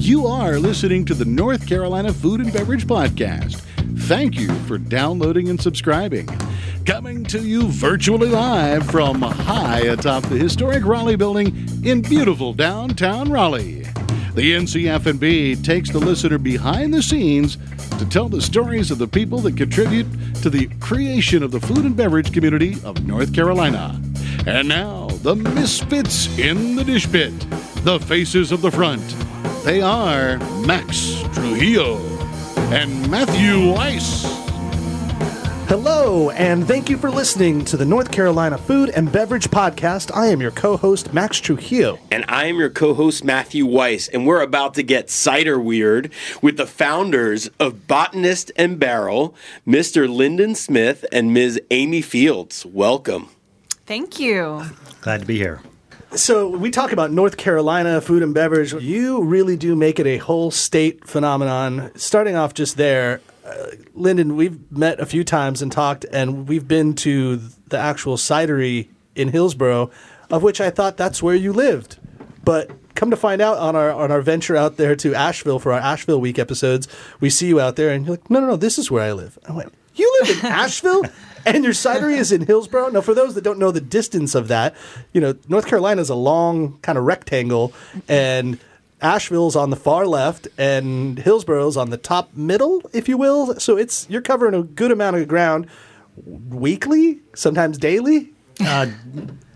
You are listening to the North Carolina Food and Beverage Podcast. Thank you for downloading and subscribing. Coming to you virtually live from high atop the historic Raleigh building in beautiful downtown Raleigh. The NCF&B takes the listener behind the scenes to tell the stories of the people that contribute to the creation of the food and beverage community of North Carolina. And now, the misfits in the dish pit, the faces of the front. They are Max Trujillo and Matthew Weiss. Hello, and thank you for listening to the North Carolina Food and Beverage Podcast. I am your co-host, Max Trujillo. And I am your co-host, Matthew Weiss, and we're about to get cider weird with the founders of Botanist Barrel, Mr. Lyndon Smith and Ms. Amy Fields. Welcome. Thank you. Glad to be here. So we talk about North Carolina food and beverage. You really do make it a whole state phenomenon. Starting off just there, Lyndon, we've met a few times and talked, and we've been to the actual cidery in Hillsborough, of which I thought that's where you lived. But come to find out on our venture out there to Asheville for our Asheville Week episodes, we see you out there, and you're like, no, this is where I live. I went, you live in Asheville? And your cidery is in Hillsborough? Now, for those that don't know the distance of that, North Carolina is a long kind of rectangle, and Asheville's on the far left, and Hillsborough's on the top middle, if you will. So you're covering a good amount of ground weekly, sometimes daily.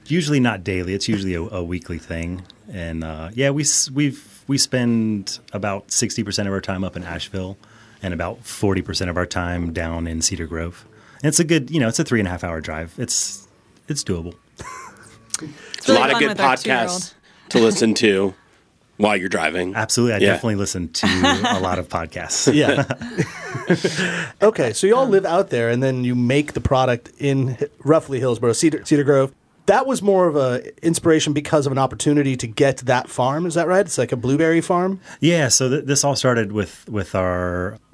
Usually not daily. It's usually a weekly thing. And we spend about 60% of our time up in Asheville and about 40% of our time down in Cedar Grove. And it's a good, it's a 3.5 hour drive. It's doable. It's really a lot of good podcasts to listen to while you're driving. Absolutely. I definitely listen to a lot of podcasts. Yeah. Okay, so you all live out there, and then you make the product in roughly Hillsborough, Cedar Grove. That was more of a inspiration because of an opportunity to get that farm. Is that right? It's like a blueberry farm? Yeah. So this all started with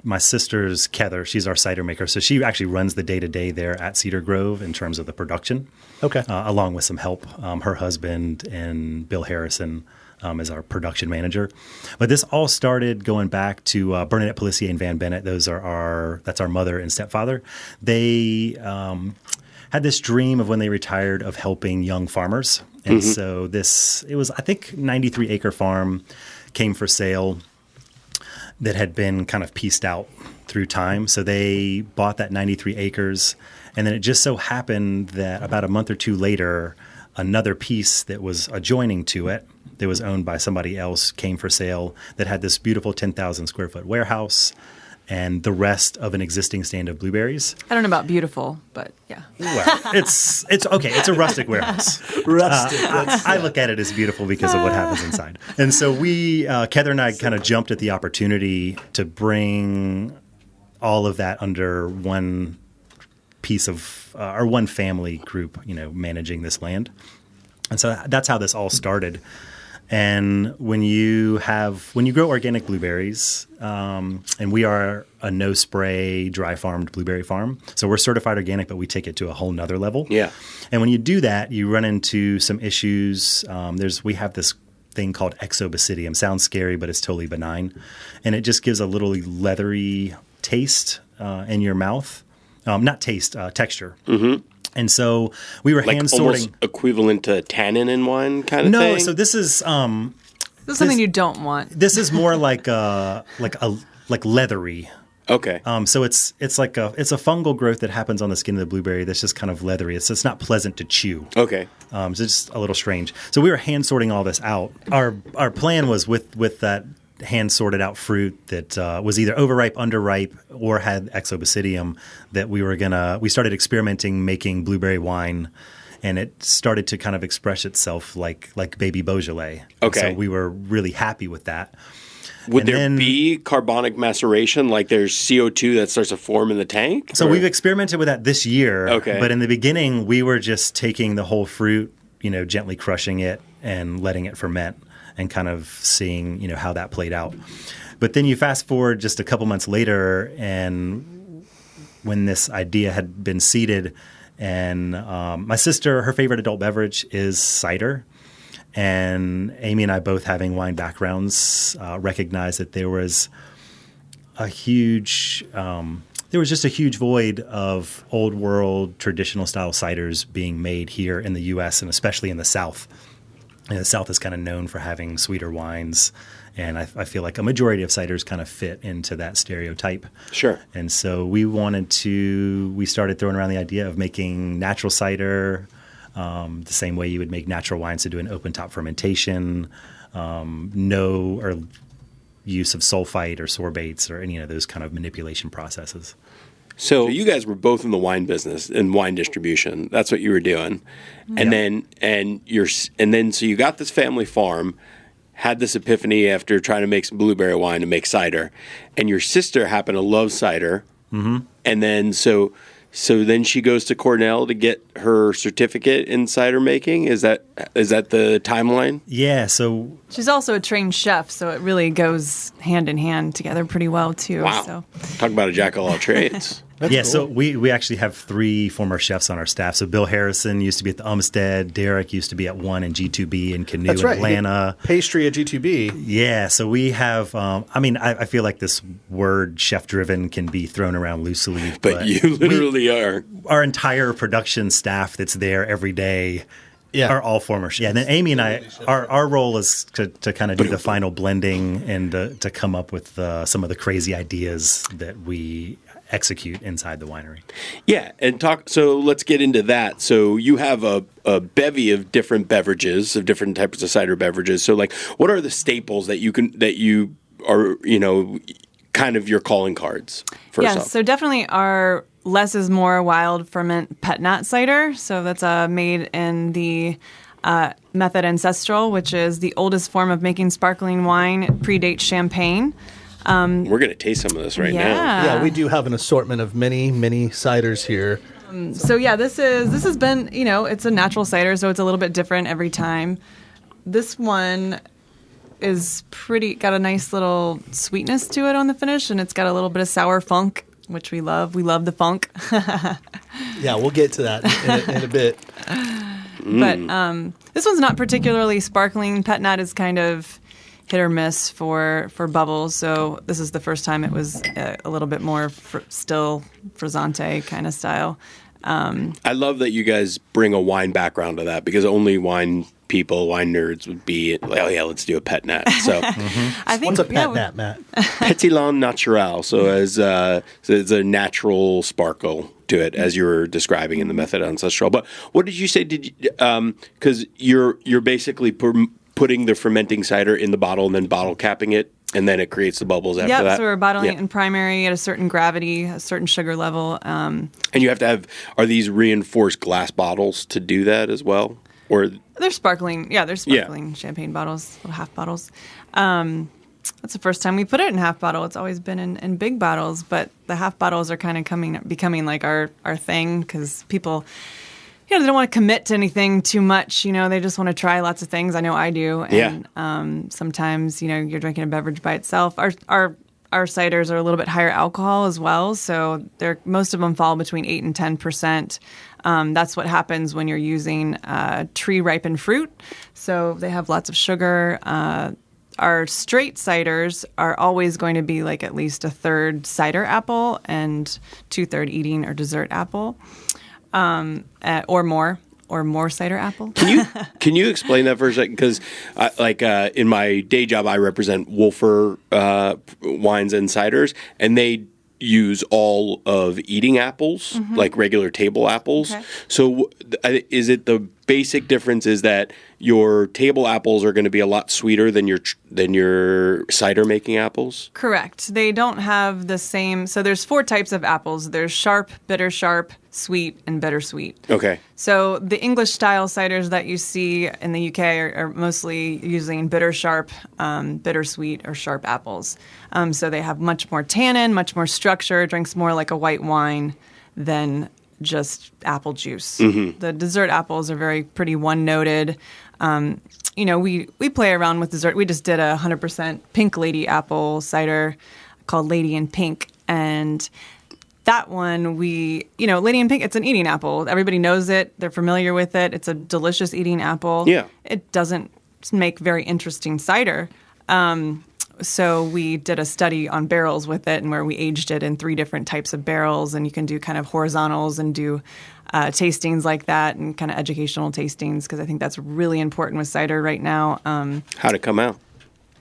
my sister's Kether. She's our cider maker. So she actually runs the day-to-day there at Cedar Grove in terms of the production. Okay. Along with some help. Her husband and Bill Harrison is our production manager. But this all started going back to Bernadette Pelissier and Van Bennett. That's our mother and stepfather. They had this dream of when they retired of helping young farmers. And so it was, I think, 93-acre farm came for sale that had been kind of pieced out through time. So they bought that 93 acres. And then it just so happened that about a month or two later, another piece that was adjoining to it that was owned by somebody else came for sale that had this beautiful 10,000 square foot warehouse and the rest of an existing stand of blueberries. I don't know about beautiful, but yeah. Well, it's okay. It's a rustic warehouse. Rustic. I look at it as beautiful because of what happens inside. And so Kether and I kind of jumped at the opportunity to bring all of that under one piece of or one family group, managing this land. And so that's how this all started. And when you grow organic blueberries, and we are a no-spray, dry-farmed blueberry farm, so we're certified organic, but we take it to a whole nother level. Yeah. And when you do that, you run into some issues. We have this thing called exobasidium. Sounds scary, but it's totally benign. And it just gives a little leathery taste in your mouth. Not taste, texture. Mm-hmm. And so we were hand sorting. Almost equivalent to tannin in wine kind of thing? No, so this is... this is something you don't want. This is more like leathery. Okay. So it's a fungal growth that happens on the skin of the blueberry that's just kind of leathery. It's not pleasant to chew. Okay. So it's just a little strange. So we were hand sorting all this out. Our plan was with that hand sorted out fruit that was either overripe, underripe, or had exobasidium that we started experimenting making blueberry wine, and it started to kind of express itself like baby Beaujolais. Okay. So we were really happy with that. Would there be carbonic maceration, like there's CO2 that starts to form in the tank? So we've experimented with that this year. Okay. But in the beginning, we were just taking the whole fruit, gently crushing it and letting it ferment and kind of seeing, how that played out. But then you fast forward just a couple months later, and when this idea had been seeded, and my sister, her favorite adult beverage is cider. And Amy and I, both having wine backgrounds, recognized that there was just a huge void of old world traditional style ciders being made here in the U.S. and especially in the South. And the South is kind of known for having sweeter wines. And I feel like a majority of ciders kind of fit into that stereotype. Sure. And so we started throwing around the idea of making natural cider the same way you would make natural wines, to do an open top fermentation, no or use of sulfite or sorbates or any of those kind of manipulation processes. So you guys were both in the wine business and wine distribution. That's what you were doing. And then so you got this family farm, had this epiphany after trying to make some blueberry wine to make cider. And your sister happened to love cider. Mm-hmm. And then so then she goes to Cornell to get her certificate in cider making. Is that the timeline? Yeah. So She's also a trained chef, so it really goes hand in hand together pretty well too. Wow. So. Talk about a jack of all trades. That's cool. So we actually have 3 former chefs on our staff. So Bill Harrison used to be at the Umstead. Derek used to be at 1 and G2B in Canoe in Atlanta. Pastry at G2B. Yeah. So we have, I feel like this word chef-driven can be thrown around loosely. But you literally are. Our entire production staff that's there every day are all former chefs. Yeah, and then Amy and I, our role is to kind of do the final blending and to come up with some of the crazy ideas that we execute inside the winery. Yeah, and so let's get into that. So you have a bevy of different beverages, of different types of cider beverages. So like, what are the staples that you are, kind of your calling cards first off? So definitely our less is more wild ferment pet nat cider. So that's made in the method ancestral, which is the oldest form of making sparkling wine. It predates champagne. We're going to taste some of this right now. Yeah, we do have an assortment of many, many ciders here. So yeah, this has been, it's a natural cider, so it's a little bit different every time. This one is got a nice little sweetness to it on the finish, and it's got a little bit of sour funk, which we love. We love the funk. Yeah, we'll get to that in a bit. But this one's not particularly sparkling. Pet nat is kind of hit or miss for bubbles. So this is the first time it was a little bit more still frizzante kind of style. I love that you guys bring a wine background to that, because only wine people, wine nerds would be like, oh yeah, let's do a pet nat. So I think, what's a pet nat, Matt? Pétillant naturel. So it's a natural sparkle to it, as you were describing in the method ancestral. But what did you say? Because you're basically putting the fermenting cider in the bottle and then bottle capping it, and then it creates the bubbles after that? So we're bottling it in primary at a certain gravity, a certain sugar level. And you have to have, are these reinforced glass bottles to do that as well? Or they're sparkling. Yeah, they're sparkling champagne bottles, little half bottles. That's the first time we put it in half bottle. It's always been in big bottles, but the half bottles are kind of becoming like our thing, because people... they don't want to commit to anything too much. They just want to try lots of things. I know I do. And sometimes, you're drinking a beverage by itself. Our ciders are a little bit higher alcohol as well. So most of them fall between 8 and 10%. That's what happens when you're using tree-ripened fruit. So they have lots of sugar. Our straight ciders are always going to be like at least a third cider apple and 2/3 eating or dessert apple. Or more cider apple. Can you explain that for a second? Because in my day job, I represent Wolfer wines and ciders, and they use all of eating apples, like regular table apples. Okay. So is it the basic difference is that your table apples are going to be a lot sweeter than your cider making apples? Correct. They don't have the same. So there's 4 types of apples. There's sharp, bitter sharp, sweet, and bittersweet. Okay. So the English style ciders that you see in the UK are mostly using bitter sharp, bittersweet, or sharp apples. So they have much more tannin, much more structure, drinks more like a white wine than just apple juice. Mm-hmm. The dessert apples are pretty one-noted. We play around with dessert. We just did a 100% pink lady apple cider called Lady in Pink, and that one Lady in Pink, it's an eating apple. Everybody knows it. They're familiar with it. It's a delicious eating apple. Yeah. It doesn't make very interesting cider. So we did a study on barrels with it, and where we aged it in 3 different types of barrels, and you can do kind of horizontals and do tastings like that, and kind of educational tastings, because I think that's really important with cider right now. How'd it come out?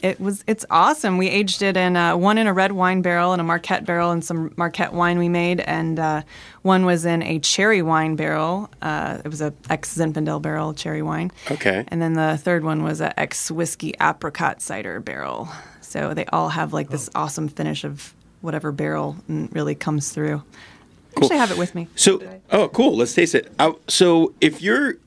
It's awesome. We aged it in one in a red wine barrel and a Marquette barrel and some Marquette wine we made, and one was in a cherry wine barrel. It was a ex-Zinfandel barrel cherry wine. Okay. And then the third one was a ex-whiskey apricot cider barrel. So they all have like this awesome finish of whatever barrel really comes through. Cool. Actually, I have it with me. So, cool. Let's taste it. So, if you're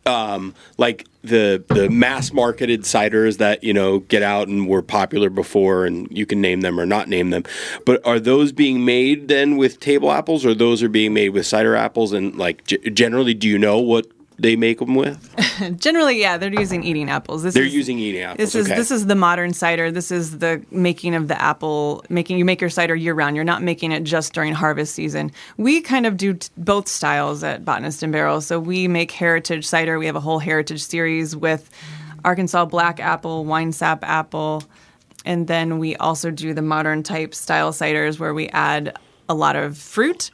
like the mass marketed ciders that get out and were popular before, and you can name them or not name them, but are those being made then with table apples, or those are being made with cider apples? And like generally, do you know what they make them with? Generally, yeah, they're using eating apples. They're using eating apples. This is the modern cider. This is the making of the apple. You make your cider year round. You're not making it just during harvest season. We kind of do both styles at Botanist and Barrel. So we make heritage cider. We have a whole heritage series with Arkansas black apple, wine sap apple, and then we also do the modern type style ciders where we add a lot of fruit.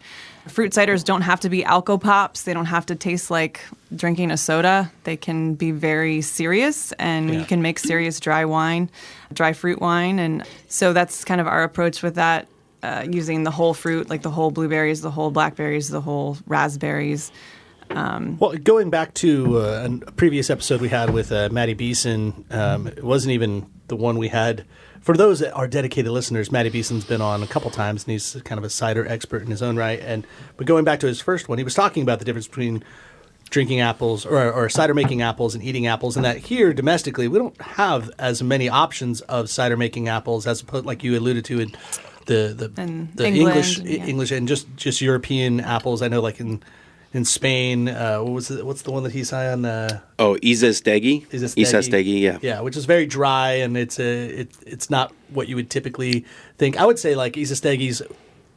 Fruit ciders don't have to be alco pops. They don't have to taste like drinking a soda. They can be very serious, and you can make serious dry fruit wine. And so that's kind of our approach with that, using the whole fruit, like the whole blueberries, the whole blackberries, the whole raspberries. Well, going back to a previous episode we had with Maddie Beeson, it wasn't even the one we had. For those that are dedicated listeners, Matty Beeson's been on a couple times, and he's kind of a cider expert in his own right. But going back to his first one, he was talking about the difference between drinking apples or cider making apples and eating apples, and that here domestically we don't have as many options of cider making apples as opposed, like you alluded to, in the English and just European apples. I know, like in Spain, what's the one that he's high on? Isastegi. Isastegi, yeah, which is very dry, and it's not what you would typically think. I would say like Isastegi's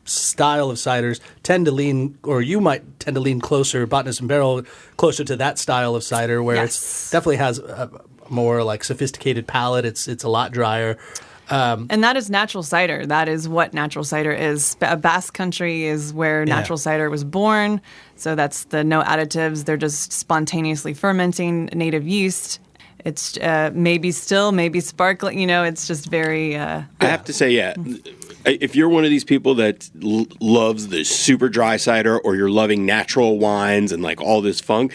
style of ciders tend to lean, or you might tend to lean closer, Botanist and Barrel, closer to that style of cider, where it definitely has a more like sophisticated palate. It's a lot drier. And that is natural cider. That is what natural cider is. Basque Country is where natural cider was born. So that's the no additives. They're just spontaneously fermenting native yeast. It's maybe still, maybe sparkling. It's just very... I have to say, if you're one of these people that loves the super dry cider, or you're loving natural wines and like all this funk,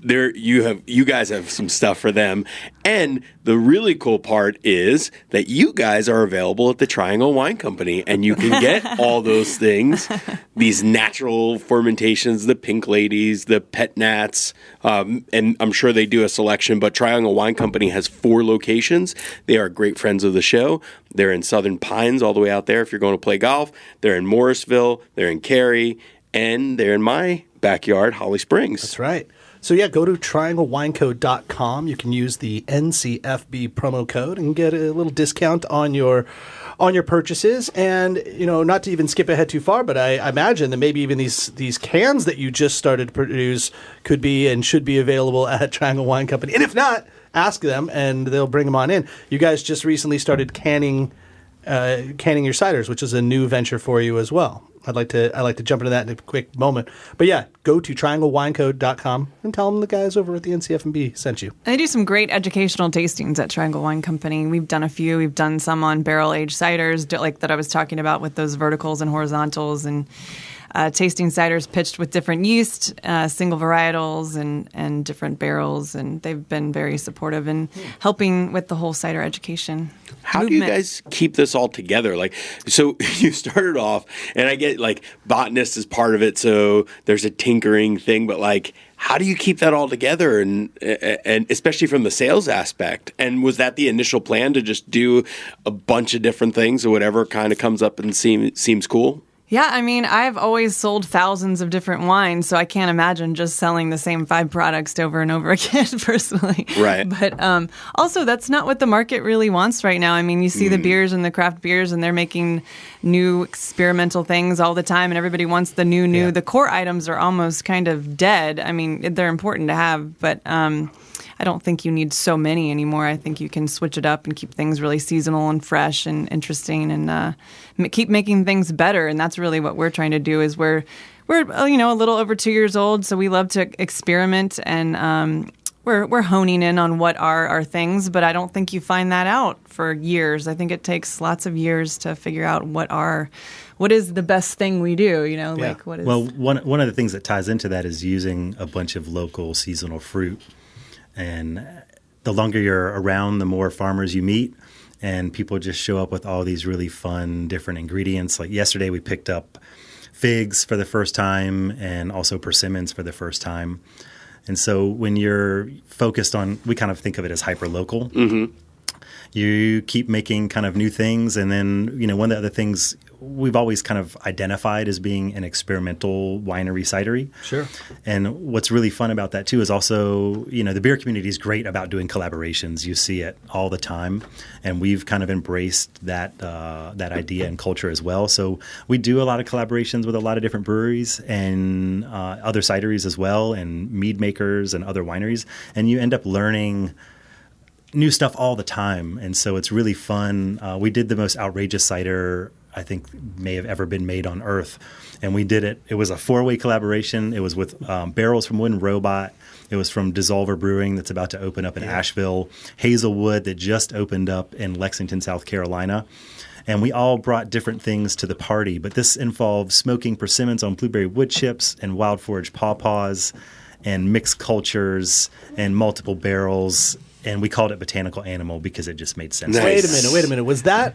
you guys have some stuff for them. And the really cool part is that you guys are available at the Triangle Wine Company, and you can get all those things, these natural fermentations, the Pink Ladies, the Pet Nats, and I'm sure they do a selection, but Triangle Wine Company has 4 locations. They are great friends of the show. They're in Southern Pines, all the way out there if you're going to play golf. They're in Morrisville, they're in Cary, and they're in my backyard, Holly Springs. That's right. So go to trianglewineco.com. You can use the NCFB promo code and get a little discount on your purchases. And not to even skip ahead too far, but I imagine that maybe even these cans that you just started to produce could be and should be available at Triangle Wine Company. And if not, ask them and they'll bring them on in. You guys just recently started canning your ciders, which is a new venture for you as well. I'd like to jump into that in a quick moment. But go to trianglewineco.com and tell them the guys over at the NCF&B sent you. And they do some great educational tastings at Triangle Wine Company. We've done a few. We've done some on barrel-aged ciders, like that I was talking about with those verticals and horizontals, and tasting ciders pitched with different yeast, single varietals, and different barrels. And they've been very supportive in helping with the whole cider education. How do you guys keep this all together? Like, so you started off, and I get like botanist is part of it, so there's a tinkering thing, but like, how do you keep that all together, and especially from the sales aspect? And was that the initial plan, to just do a bunch of different things or whatever kind of comes up and seems cool? Yeah, I mean, I've always sold thousands of different wines, so I can't imagine just selling the same 5 products over and over again, personally. Right. But also, that's not what the market really wants right now. I mean, you see the beers and the craft beers, and they're making new experimental things all the time, and everybody wants the new. Yeah. The core items are almost kind of dead. I mean, they're important to have, but I don't think you need so many anymore. I think you can switch it up and keep things really seasonal and fresh and interesting, and keep making things better. And that's really what we're trying to do. Is we're a little over 2 years old, so we love to experiment, and we're honing in on what are our things. But I don't think you find that out for years. I think it takes lots of years to figure out what is the best thing we do. Like what is. Well, one of the things that ties into that is using a bunch of local seasonal fruit. And the longer you're around, the more farmers you meet, and people just show up with all these really fun, different ingredients. Like yesterday, we picked up figs for the first time and also persimmons for the first time. And so when you're focused on, we kind of think of it as hyper-local. Mm-hmm. You keep making kind of new things. And then, one of the other things we've always kind of identified as being an experimental winery cidery. Sure. And what's really fun about that too is also, the beer community is great about doing collaborations. You see it all the time, and we've kind of embraced that idea and culture as well. So we do a lot of collaborations with a lot of different breweries and other cideries as well, and mead makers and other wineries, and you end up learning new stuff all the time. And so it's really fun. We did the most outrageous cider I think may have ever been made on Earth. And we did it. It was a 4-way collaboration. It was with barrels from Wooden Robot. It was from Dissolver Brewing that's about to open up in Asheville. Hazelwood that just opened up in Lexington, South Carolina. And we all brought different things to the party. But this involved smoking persimmons on blueberry wood chips and wild forage pawpaws and mixed cultures and multiple barrels. And we called it Botanical Animal because it just made sense. Nice. Wait a minute. Was that...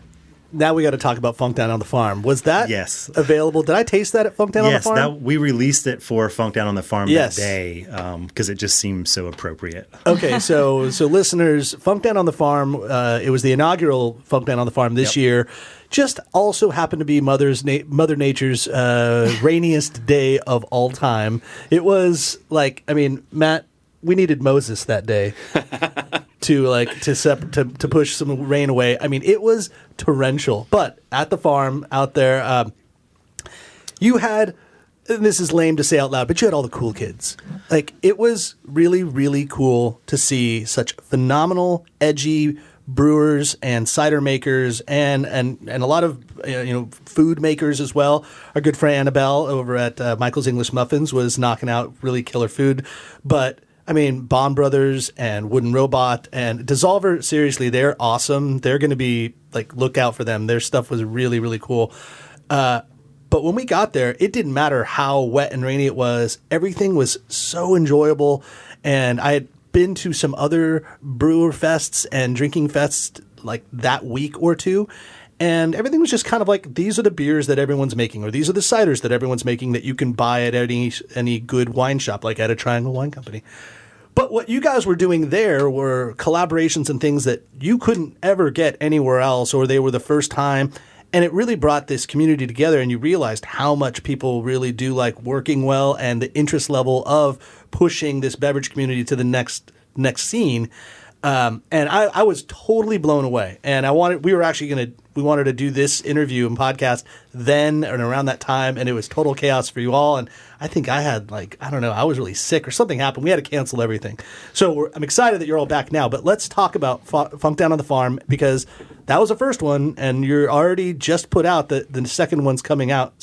Now we got to talk about Funk Down on the Farm. Was that available? Did I taste that at Funk Down on the Farm? Yes, we released it for Funk Down on the Farm that day because it just seemed so appropriate. Okay, so listeners, Funk Down on the Farm, it was the inaugural Funk Down on the Farm this year. Just also happened to be Mother Nature's rainiest day of all time. It was Matt, we needed Moses that day. to push some rain away. I mean, it was torrential. But at the farm out there, you had, and this is lame to say out loud, but you had all the cool kids. It was really, really cool to see such phenomenal, edgy brewers and cider makers and a lot of food makers as well. Our good friend Annabelle over at Michael's English Muffins was knocking out really killer food. But Bond Brothers and Wooden Robot and Dissolver, seriously, they're awesome. They're going to be, look out for them. Their stuff was really, really cool. But when we got there, it didn't matter how wet and rainy it was. Everything was so enjoyable. And I had been to some other brewer fests and drinking fests that week or two. And everything was just kind of these are the beers that everyone's making, or these are the ciders that everyone's making that you can buy at any good wine shop, like at a Triangle Wine Company. But what you guys were doing there were collaborations and things that you couldn't ever get anywhere else, or they were the first time. And it really brought this community together, and you realized how much people really do like working well and the interest level of pushing this beverage community to the next scene. And I was totally blown away. And we wanted to do this interview and podcast then and around that time, and it was total chaos for you all. And I think I had I was really sick or something happened. We had to cancel everything. So I'm excited that you're all back now. But let's talk about Funk Down on the Farm, because that was the first one, and you're already just put out the second one's coming out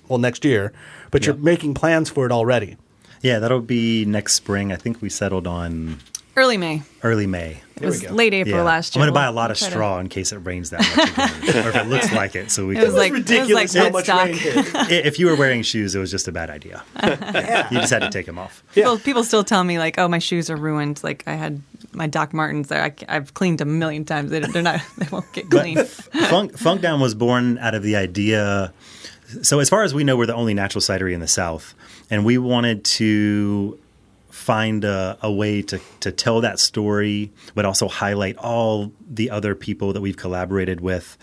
next year. But you're making plans for it already. Yeah, that'll be next spring. I think we settled on Early May. It was late April last year. I'm going to buy a lot of straw in case it rains that much again, or if it looks like it. So we it was ridiculous how much rain hit. If you were wearing shoes, it was just a bad idea. You just had to take them off. People still tell me my shoes are ruined. I had my Doc Martens there. I've cleaned them a million times. They won't get clean. Funk Down was born out of the idea. So as far as we know, we're the only natural cidery in the South, and we wanted to find a way to tell that story, but also highlight all the other people that we've collaborated with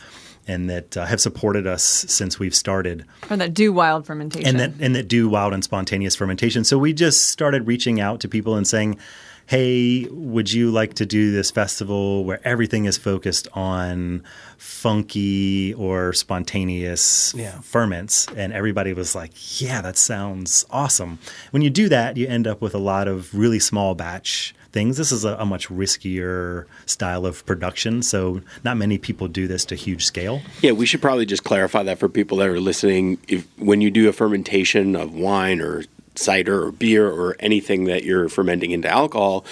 and that have supported us since we've started. Or that do wild fermentation. And that do wild and spontaneous fermentation. So we just started reaching out to people and saying, hey, would you like to do this festival where everything is focused on funky or spontaneous ferments? And everybody was like, yeah, that sounds awesome. When you do that, you end up with a lot of really small batch things. This is a much riskier style of production, so not many people do this to huge scale. Yeah, we should probably just clarify that for people that are listening. When you do a fermentation of wine or cider or beer or anything that you're fermenting into alcohol,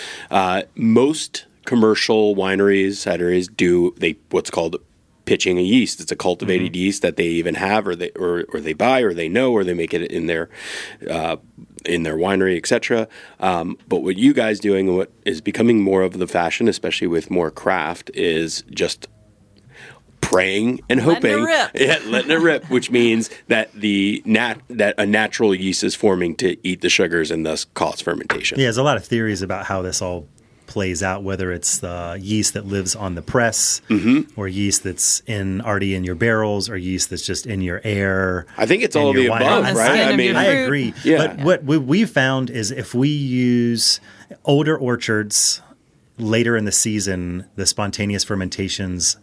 most commercial wineries, cideries do what's called pitching a yeast. It's a cultivated yeast that they even have, or they buy, or they know, or they make it in their winery, etc. But what you guys doing, and what is becoming more of the fashion, especially with more craft, is just praying and hoping, letting it rip, which means that that a natural yeast is forming to eat the sugars and thus cause fermentation. Yeah, there's a lot of theories about how this all plays out, whether it's the yeast that lives on the press or yeast that's already in your barrels or yeast that's just in your air. I think it's all of the above, right? I mean, I agree. Yeah. But what we found is if we use older orchards later in the season, the spontaneous fermentations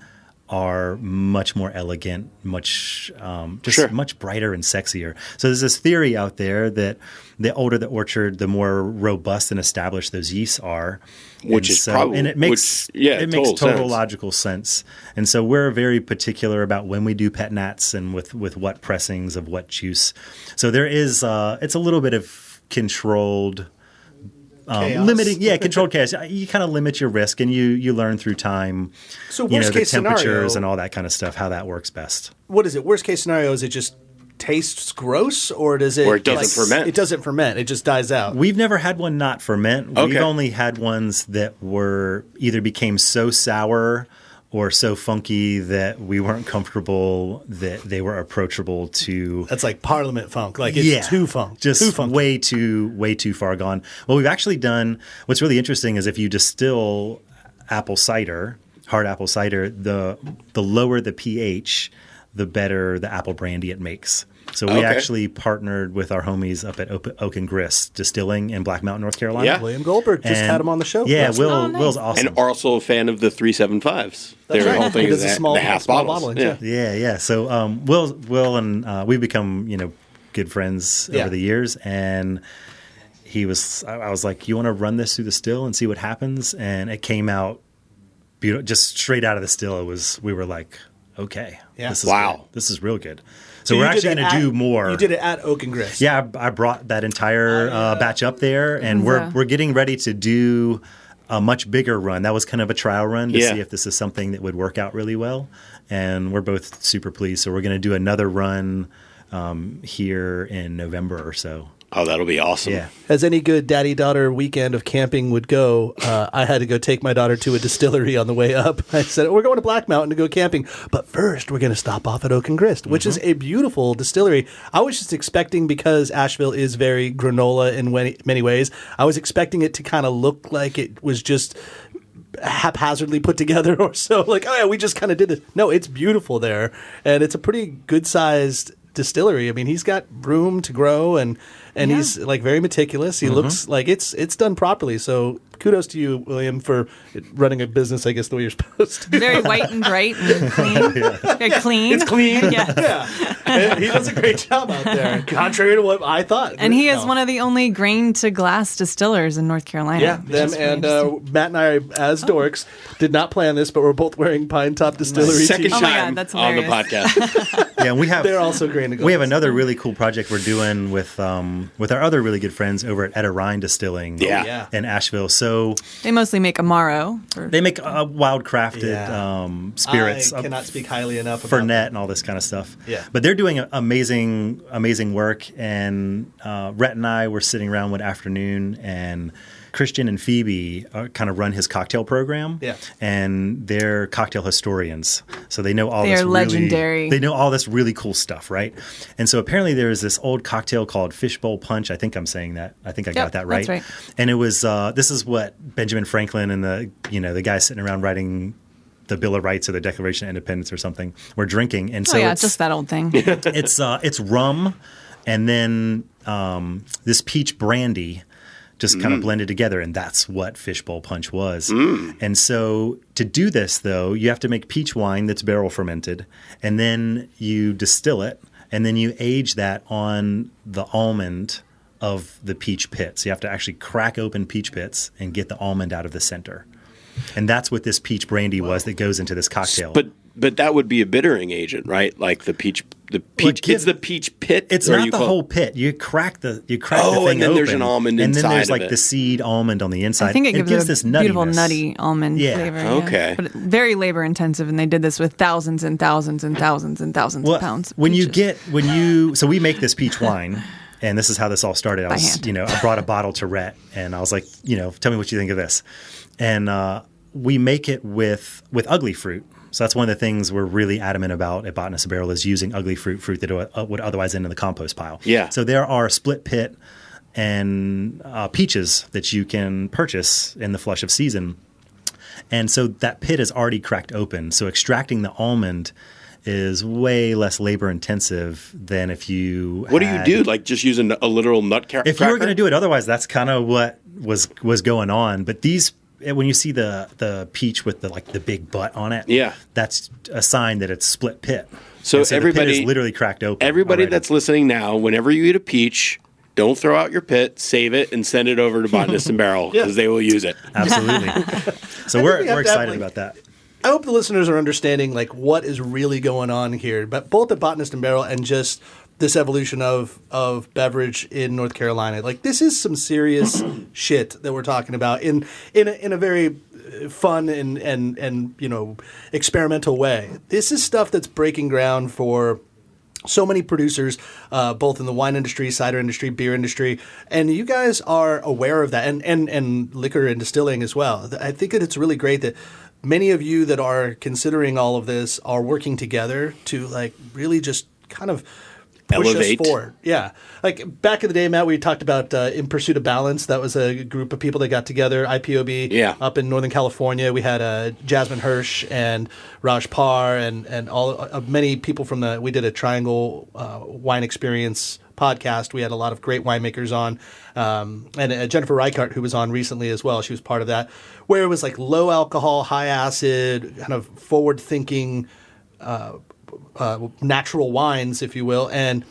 are much more elegant, much brighter and sexier. So there's this theory out there that the older the orchard, the more robust and established those yeasts are. It makes total logical sense. And so we're very particular about when we do pet nats and with what pressings of what juice. So there is it's a little bit of controlled controlled chaos. You kind of limit your risk, and you learn through time. So worst case temperatures scenario, and all that kind of stuff, how that works best. What is it? Worst case scenario, is it just tastes gross, or does it? Or it doesn't ferment. It doesn't ferment. It just dies out. We've never had one not ferment. Okay. We've only had ones that became so sour or so funky that we weren't comfortable that they were approachable to. That's like Parliament funk. Like it's too funk. Just too funky. way too far gone. What we've actually done, what's really interesting is if you distill apple cider, hard apple cider, the lower the pH, the better the apple brandy it makes. So we actually partnered with our homies up at Oak and Grist Distilling in Black Mountain, North Carolina. Yeah. William Goldberg just had him on the show. Yeah, Will's awesome. And also a fan of the 375s. That's right. Whole thing It's is a small the half bottles. bottling. Yeah. So Will and we've become good friends over the years, and I was like, you want to run this through the still and see what happens? And it came out beautiful, just straight out of the still. We were like, okay, this is good. This is real good. So we're actually going to do more. You did it at Oak and Grist. Yeah, I brought that entire batch up there, and we're getting ready to do a much bigger run. That was kind of a trial run to see if this is something that would work out really well, and we're both super pleased. So we're going to do another run here in November or so. Oh, that'll be awesome. Yeah. As any good daddy-daughter weekend of camping would go, I had to go take my daughter to a distillery on the way up. I said, we're going to Black Mountain to go camping, but first we're going to stop off at Oak and Grist, which is a beautiful distillery. I was just expecting, because Asheville is very granola in many ways, I was expecting it to kind of look like it was just haphazardly put together or so. Like, oh yeah, we just kind of did this. No, it's beautiful there, and it's a pretty good-sized distillery. I mean, he's got room to grow, and he's like very meticulous. He looks like it's done properly. So kudos to you, William, for running a business, I guess, the way you're supposed to. Very white and bright and clean. Very clean. It's clean. Yeah. And he does a great job out there, contrary to what I thought. And he is one of the only grain to glass distillers in North Carolina. Yeah, them and Matt and I, as dorks, did not plan this, but we're both wearing Pine Top Distillery Second t-shirts. time that's on the hilarious. podcast. Yeah, they're also grain to glass. We have another really cool project we're doing with our other really good friends over at Edirine Distilling in Asheville. So they mostly make Amaro. They make wild crafted spirits. I cannot speak highly enough about Fernet and all this kind of stuff. Yeah. But they're doing amazing work. And Rhett and I were sitting around one afternoon, and Christian and Phoebe kind of run his cocktail program. Yeah. And they're cocktail historians. So they know all they this are legendary. They know all this really cool stuff, right? And so apparently there's this old cocktail called Fishbowl Punch. I think I'm saying that. I think I got that right. That's right. And it was this is what Benjamin Franklin and the guy sitting around writing the Bill of Rights or the Declaration of Independence or something were drinking. And so it's just that old thing. It's rum, and then this peach brandy just kind of blended together, and that's what Fishbowl Punch was. And so to do this, though, you have to make peach wine that's barrel fermented, and then you distill it, and then you age that on the almond of the peach pit. So you have to actually crack open peach pits and get the almond out of the center. And that's what this peach brandy was that goes into this cocktail. But that would be a bittering agent, right? Like the peach. It's the peach pit. It's not the whole pit. You crack the thing and then open, there's an almond and inside. then there's like of it. the seed almond on the inside. I think it gives this beautiful nuttiness. nutty almond flavor. Okay. But very labor intensive, and they did this with thousands and thousands and thousands and thousands of pounds. So we make this peach wine. And this is how this all started. I brought a bottle to Rhett, and I was like, tell me what you think of this. And we make it with ugly fruit. So that's one of the things we're really adamant about at Botanist Barrel is using ugly fruit that would otherwise end in the compost pile. Yeah. So there are split pit and peaches that you can purchase in the flush of season. And so that pit is already cracked open. So extracting the almond is way less labor intensive than if you What do you do? Like just use a literal nut cracker? If you were going to do it otherwise, that's kind of what was going on. But when you see the peach with the big butt on it, that's a sign that it's split pit. So the pit is literally cracked open. Everybody that's listening now, whenever you eat a peach, don't throw out your pit, save it, and send it over to Botanist and Barrel because they will use it. Absolutely. So we're excited about that. I hope the listeners are understanding what is really going on here, but both at Botanist and Barrel and just this evolution of beverage in North Carolina. This is some serious shit that we're talking about in a very fun and experimental way. This is stuff that's breaking ground for so many producers, both in the wine industry, cider industry, beer industry, and you guys are aware of that, and liquor and distilling as well. I think that it's really great that many of you that are considering all of this are working together to really just kind of push elevate us forward. Yeah. Back in the day, Matt, we talked about In Pursuit of Balance. That was a group of people that got together, IPOB, up in Northern California. We had Jasmine Hirsch and Raj Parr and all many people from we did a Triangle Wine Experience podcast. We had a lot of great winemakers on, and Jennifer Reichart, who was on recently as well. She was part of that, where it was low alcohol, high acid, kind of forward thinking, natural wines, if you will, and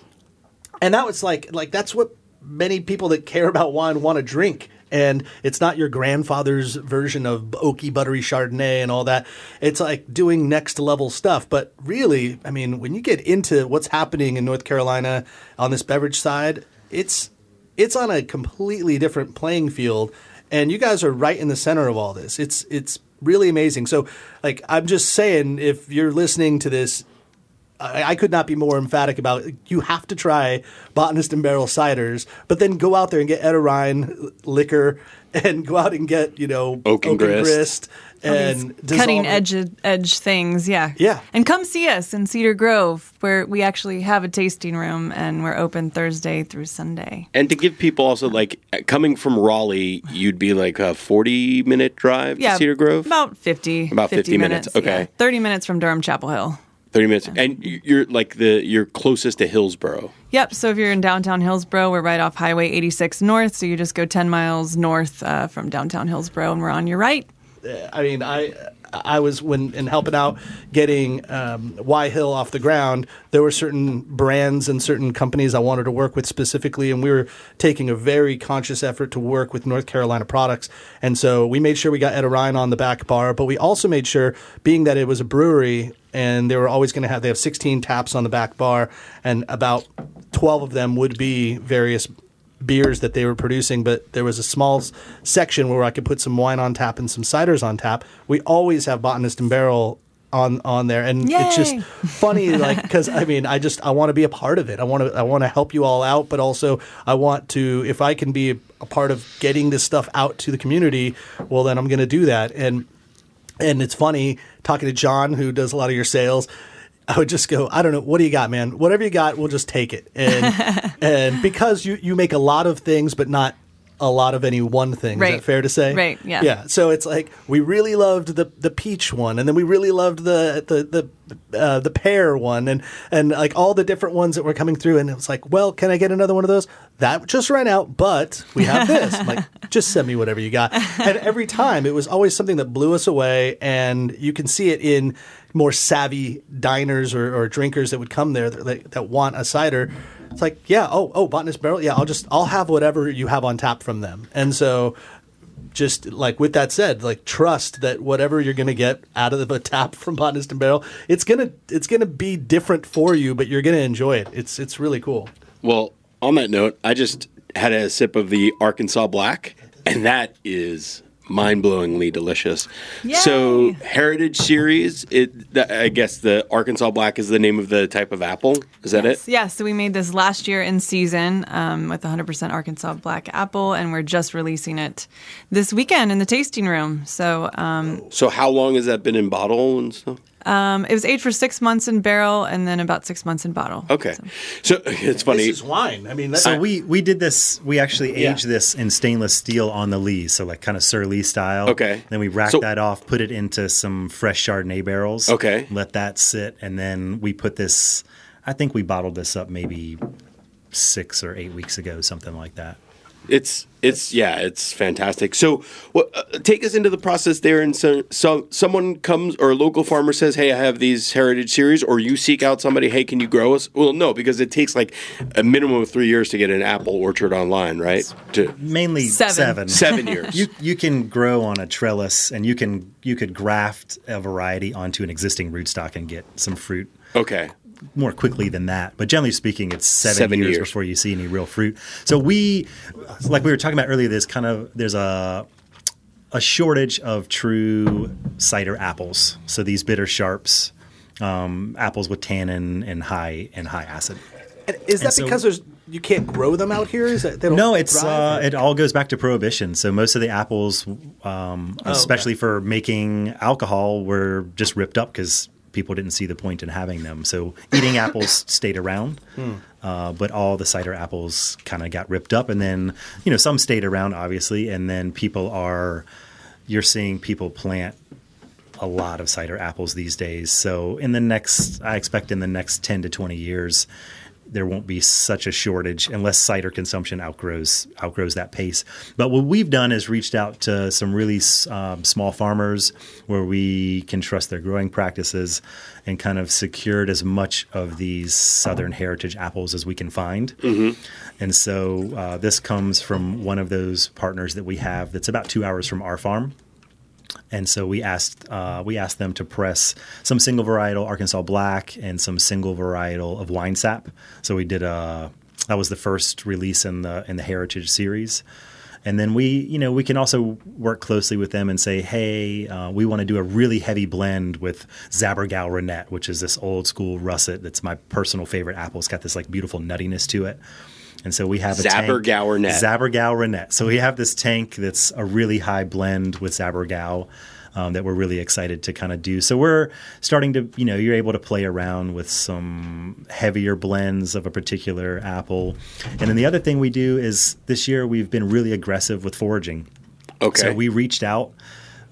that was that's what many people that care about wine want to drink. And it's not your grandfather's version of oaky, buttery Chardonnay and all that. It's doing next level stuff. But really, I mean, when you get into what's happening in North Carolina on this beverage side, it's on a completely different playing field. And you guys are right in the center of all this. It's really amazing. So, I'm just saying, if you're listening to this, I could not be more emphatic about it. You have to try Botanist and Barrel ciders, but then go out there and get Edderine liquor and go out and get, Oak and Grist and cutting edge things. Yeah. Yeah. And come see us in Cedar Grove, where we actually have a tasting room and we're open Thursday through Sunday. And to give people also coming from Raleigh, you'd be a 40-minute drive to Cedar Grove? About 50. About 50 minutes. Okay. Yeah. 30 minutes from Durham Chapel Hill. 30 minutes. And you're you're closest to Hillsboro. Yep. So if you're in downtown Hillsboro, we're right off Highway 86 North. So you just go 10 miles north from downtown Hillsboro, and we're on your right. I mean, I was in helping out getting Y Hill off the ground. There were certain brands and certain companies I wanted to work with specifically, and we were taking a very conscious effort to work with North Carolina products. And so we made sure we got Edderine on the back bar, but we also made sure, being that it was a brewery, and they were always going to they have 16 taps on the back bar, and about 12 of them would be various beers that they were producing, but there was a small section where I could put some wine on tap and some ciders on tap. We always have Botanist and Barrel on there, and Yay! It's just funny, because I want to be a part of it. I want to help you all out, but also I want to, if I can be a part of getting this stuff out to the community, well, then I'm going to do that. And it's funny talking to John, who does a lot of your sales. I would just go, I don't know, what do you got, man? Whatever you got, we'll just take it. And because you make a lot of things, but not a lot of any one thing. Right. Is that fair to say? Right, yeah. Yeah, so it's we really loved the peach one, and then we really loved the pear one, and all the different ones that were coming through, and it was well, can I get another one of those? That just ran out, but we have this. I'm just send me whatever you got. And every time, it was always something that blew us away, and you can see it in more savvy diners or drinkers that would come there that want a cider. It's like, yeah, Botanist Barrel. Yeah, I'll have whatever you have on tap from them. And so just like with that said, like trust that whatever you're going to get out of the tap from Botanist and Barrel, it's going to be different for you, but you're going to enjoy it. It's really cool. Well, on that note, I just had a sip of the Arkansas Black, and that is mind-blowingly delicious. Yay! So Heritage Series, I guess the Arkansas Black is the name of the type of apple. Is that it? Yeah, so we made this last year in season with 100% Arkansas Black apple, and we're just releasing it this weekend in the tasting room. So So how long has that been in bottle and stuff? it was aged for 6 months in barrel and then about 6 months in bottle. Okay. So it's funny. This is wine. I mean, So we did this. We actually aged this in stainless steel on the lees, so like kind of Sir Lee style. Okay. Then we racked that off, put it into some fresh Chardonnay barrels. Okay. Let that sit, and then we put this. I think we bottled this up maybe 6 or 8 weeks ago, something like that. It's fantastic. So, take us into the process there. And so someone comes, or a local farmer says, "Hey, I have these Heritage Series," or you seek out somebody, "Hey, can you grow us?" Well, no, because it takes like a minimum of 3 years to get an apple orchard online, right? Mainly 7. 7 years. You can grow on a trellis, and you could graft a variety onto an existing rootstock and get some fruit. Okay. More quickly than that, but generally speaking, it's 7 years before you see any real fruit. So like we were talking about earlier, there's a shortage of true cider apples. So these bitter sharps, apples with tannin and high acid. And is that because you can't grow them out here? Is that they don't No, it's thrive, it all goes back to Prohibition. So most of the apples, especially for making alcohol, were just ripped up because people didn't see the point in having them. So eating apples stayed around, but all the cider apples kind of got ripped up. And then, some stayed around, obviously. And then you're seeing people plant a lot of cider apples these days. So I expect in the next 10 to 20 years, there won't be such a shortage unless cider consumption outgrows that pace. But what we've done is reached out to some really small farmers where we can trust their growing practices and kind of secured as much of these Southern heritage apples as we can find. Mm-hmm. And so this comes from one of those partners that we have that's about 2 hours from our farm. And so we asked them to press some single varietal Arkansas Black and some single varietal of wine sap. So we did that was the first release in the Heritage Series. And then we can also work closely with them and say, hey, we want to do a really heavy blend with Zabergau Rennet, which is this old school russet that's my personal favorite apple. It's got this like beautiful nuttiness to it. And so we have a Zabergau Rennet. So we have this tank that's a really high blend with Zabergau that we're really excited to kind of do. So we're starting to, you're able to play around with some heavier blends of a particular apple. And then the other thing we do is this year we've been really aggressive with foraging. Okay. So we reached out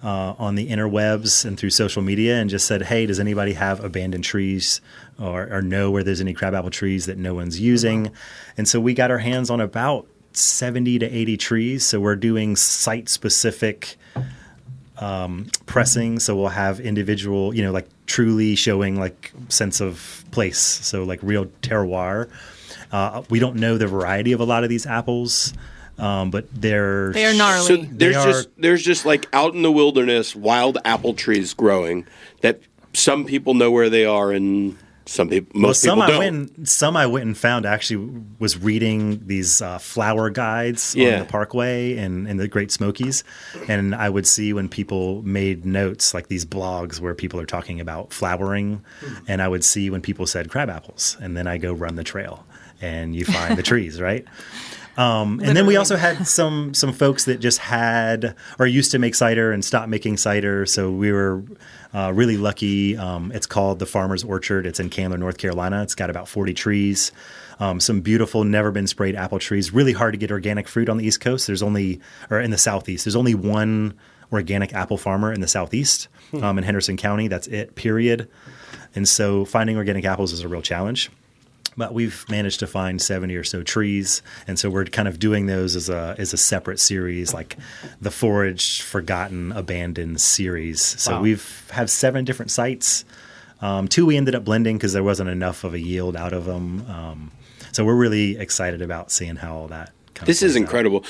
on the interwebs and through social media and just said, hey, does anybody have abandoned trees or know where there's any crabapple trees that no one's using? And so we got our hands on about 70 to 80 trees. So we're doing site-specific pressing. So we'll have individual, like truly showing like sense of place. So like real terroir. We don't know the variety of a lot of these apples. But they are gnarly. So there's just like out in the wilderness, wild apple trees growing that some people know where they are and most people don't. Some I went and found actually was reading these flower guides on the Parkway and in the Great Smokies. And I would see when people made notes, like these blogs where people are talking about flowering. And I would see when people said crab apples. And then I go run the trail and you find the trees, right? And then we also had some folks that just had or used to make cider and stopped making cider. So we were really lucky. It's called the Farmer's Orchard. It's in Candler, North Carolina. It's got about 40 trees, some beautiful, never been sprayed apple trees. Really hard to get organic fruit on the East Coast. In the Southeast. There's only one organic apple farmer in the Southeast, in Henderson County. That's it, period. And so finding organic apples is a real challenge. But we've managed to find 70 or so trees, and so we're kind of doing those as a separate series, like the Foraged, Forgotten, Abandoned series. So we've have 7 different sites. 2 we ended up blending because there wasn't enough of a yield out of them. So we're really excited about seeing how all that comes. This is incredible.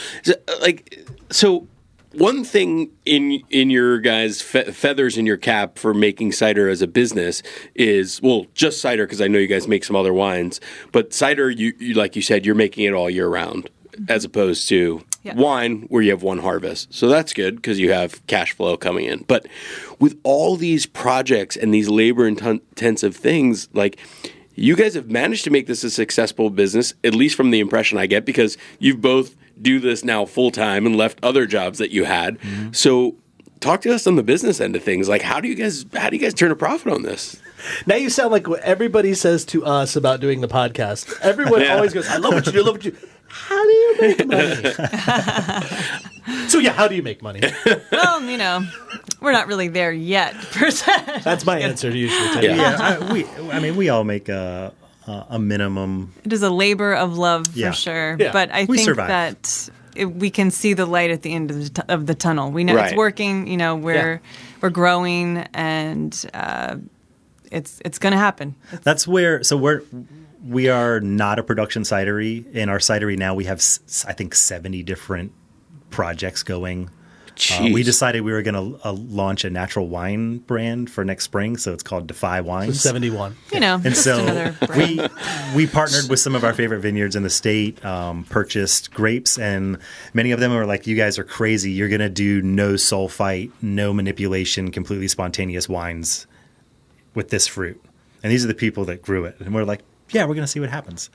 So one thing in your guys' feathers in your cap for making cider as a business is, well, just cider, because I know you guys make some other wines, but cider, you like you said, you're making it all year round, as opposed to wine where you have one harvest. So that's good because you have cash flow coming in. But with all these projects and these labor-intensive things, like, you guys have managed to make this a successful business, at least from the impression I get, because you've both do this now full-time and left other jobs that you had. Mm-hmm. So talk to us on the business end of things. Like, how do you guys turn a profit on this? Now you sound like what everybody says to us about doing the podcast. Everyone always goes, I love what you do, I love what you do. How do you make money? So, how do you make money? Well, we're not really there yet, per se. That's my answer usually. We all make a minimum. It is a labor of love for sure. Yeah. But I think that we can see the light at the end of the tunnel. We know it's working. We're growing, and it's going to happen. That's where. So we are not a production cidery. In our cidery now, we have I think 70 different projects going. We decided we were going to launch a natural wine brand for next spring, so it's called Defy Wines. So 71. And so we partnered with some of our favorite vineyards in the state, purchased grapes, and many of them were like, you guys are crazy. You're going to do no sulfite, no manipulation, completely spontaneous wines with this fruit. And these are the people that grew it. And we're like, we're going to see what happens.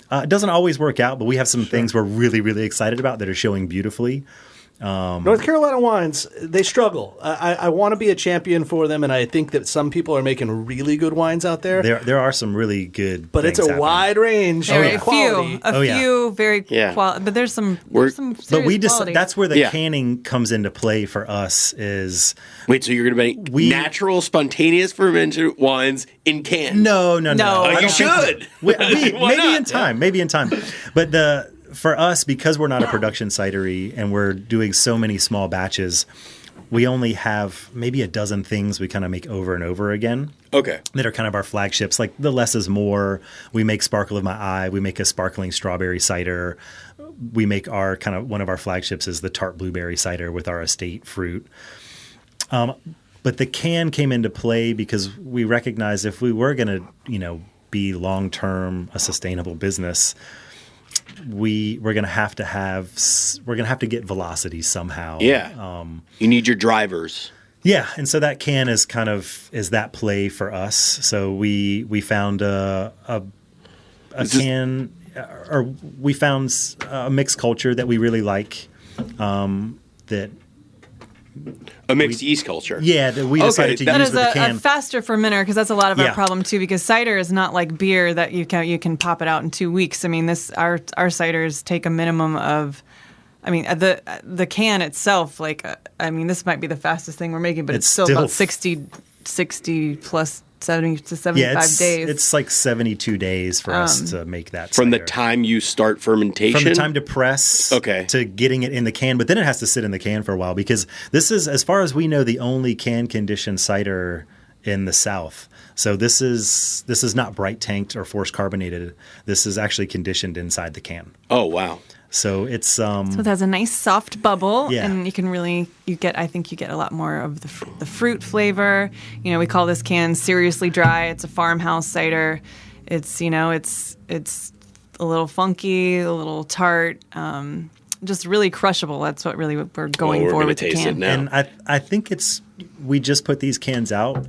It doesn't always work out, but we have some things we're really, really excited about that are showing beautifully. North Carolina wines, they struggle. I want to be a champion for them, and I think that some people are making really good wines out there. There are some really good, but it's a wide range. A few very quality, but there's some serious quality. That's where the canning comes into play for us. Is wait, so you're going to make natural, spontaneous fermented wines in cans? No. Oh, you should. Maybe in time. But for us, because we're not a production cidery and we're doing so many small batches, we only have maybe a dozen things we kind of make over and over again. Okay. That are kind of our flagships. Like the Less is More. We make Sparkle of My Eye. We make a sparkling strawberry cider. We make our kind of one of our flagships is the tart blueberry cider with our estate fruit. But the can came into play because we recognized if we were going to, be long-term a sustainable business, we're going to have to get velocity somehow. Yeah. You need your drivers. Yeah, and so that can is that play for us. So we found a can, or we found a mixed culture that we really like. A mixed yeast culture. Yeah, that we decided to use with the can. That is a faster fermenter, because that's a lot of our problem too, because cider is not like beer that you can pop it out in 2 weeks. I mean, our ciders take a minimum of, the can itself, this might be the fastest thing we're making, but it's still about 60 plus 70 to 75 days. It's like 72 days for us to make that From cider. the time you start fermentation? From the time to press to getting it in the can. But then it has to sit in the can for a while, because this is, as far as we know, the only can-conditioned cider in the South. So this is not bright tanked or force carbonated. This is actually conditioned inside the can. Oh, wow. So it's so it has a nice soft bubble, and you get a lot more of the fruit flavor. We call this can Seriously Dry. It's a farmhouse cider. It's it's a little funky, a little tart, just really crushable. That's what really we're going for with the can. And I think we just put these cans out,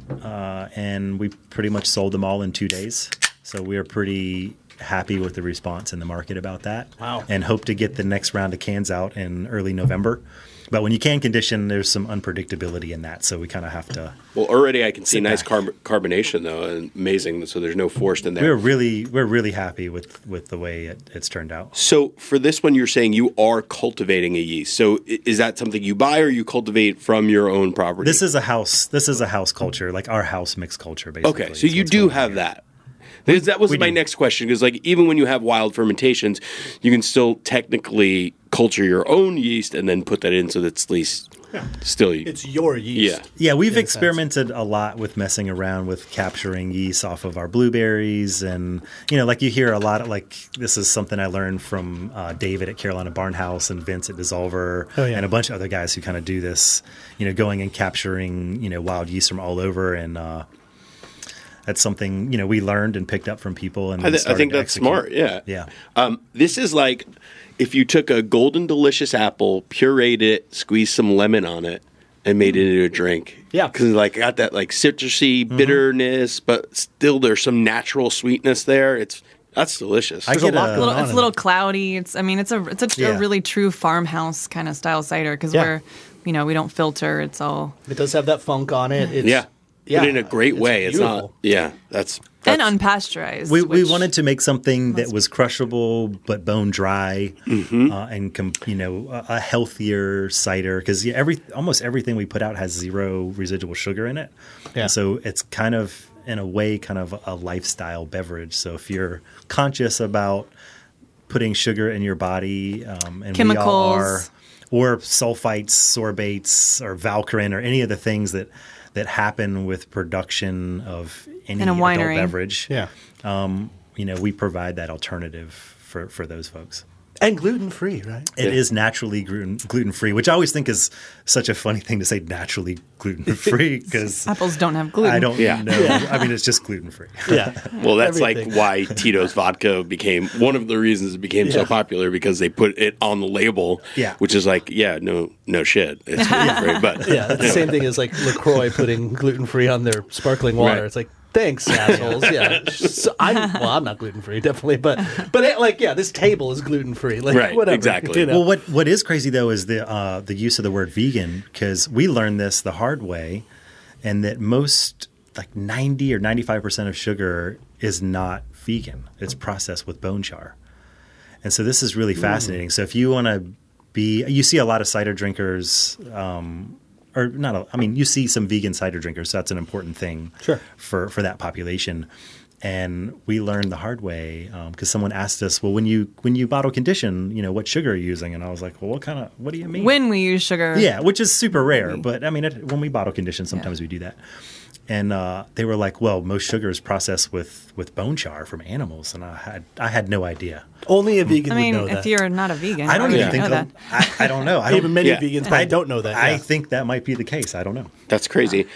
and we pretty much sold them all in 2 days. So we're pretty happy with the response in the market about that. Wow. And hope to get the next round of cans out in early November. But when you can condition, there's some unpredictability in that, so we kind of have to. Well, already I can see nice carbonation though, and amazing. So there's no forced in there. We're really happy with the way it's turned out. So for this one, you're saying you are cultivating a yeast. So is that something you buy, or you cultivate from your own property? This is a house culture, like our house mixed culture, basically. Okay, so you do have that. Because that was my next question, because even when you have wild fermentations, you can still technically culture your own yeast and then put that in so that's at least Still, It's your yeast. Yeah, we've in a experimented a lot with messing around with capturing yeast off of our blueberries. And, like you hear a lot of, like, this is something I learned from David at Carolina Barnhouse and Vince at Dissolver and a bunch of other guys who kind of do this, going and capturing, wild yeast from all over. And that's something, we learned and picked up from people. And I think that's smart. Yeah. Yeah. This is like if you took a golden delicious apple, pureed it, squeezed some lemon on it, and made it into a drink. Yeah. Because like got that like citrusy bitterness, but still there's some natural sweetness there. That's delicious. There's a lot going on It's a little cloudy. It's a really true farmhouse kind of style cider because we don't filter. It's all. It does have that funk on it. It's, but in a great way. It's beautiful. not. Yeah, that's and unpasteurized. We wanted to make something that was crushable but bone dry, and a healthier cider because almost everything we put out has zero residual sugar in it. Yeah. So it's kind of in a way kind of a lifestyle beverage. So if you're conscious about putting sugar in your body, and chemicals, we all are, or sulfites, sorbates, or Valkyrin, or any of the things that happen with production of any in a adult winery. beverage. Yeah. We provide that alternative for those folks. And gluten-free, right? It is naturally gluten-free, which I always think is such a funny thing to say, naturally gluten-free, because apples don't have gluten. I don't know. I mean, it's just gluten-free. Yeah. Well, that's Everything. like why Tito's vodka became one of the reasons it became so popular because they put it on the label. Yeah. Which is like, no shit. It's gluten-free. But Yeah, it's the same thing as like LaCroix putting gluten-free on their sparkling water. Right. It's like, thanks, assholes. Yeah. So I'm not gluten-free, definitely. But this table is gluten-free. Like, Right, whatever. exactly. Well, what is crazy though is the use of the word vegan, because we learned this the hard way, and that most like 90 or 95% of sugar is not vegan. It's processed with bone char, and so this is really fascinating. So if you want to you see a lot of cider drinkers. You see some vegan cider drinkers. So that's an important thing for that population. And we learned the hard way because someone asked us, well, when you bottle condition, what sugar are you using? And I was like, well, what do you mean? When we use sugar. Yeah, which is super rare. But I mean, when we bottle condition, sometimes we do that. And they were like, well, most sugar is processed with bone char from animals. And I had no idea. Only a vegan I mean, would know that. if you're not a vegan, I don't how even would think you know that. I don't know. Even many vegans probably don't know that. I think that might be the case. I don't know. that's crazy.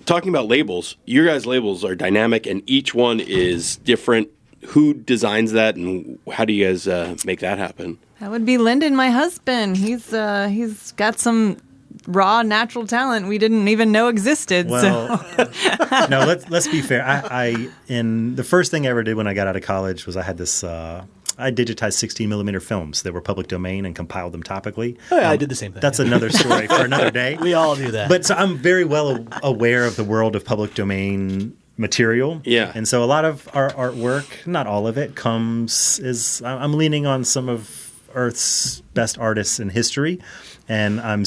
Talking about labels, your guys' labels are dynamic and each one is different. Who designs that and how do you guys make that happen? That would be Lyndon, my husband. He's got some raw natural talent we didn't even know existed. Well, no, let's be fair. In the first thing I ever did when I got out of college was I had this. I digitized 16 millimeter films that were public domain and compiled them topically. Oh, yeah, I did the same thing. That's another story for another day. We all do that. But so I'm very well aware of the world of public domain material. Yeah. And so a lot of our artwork, not all of it, I'm leaning on some of Earth's best artists in history, and I'm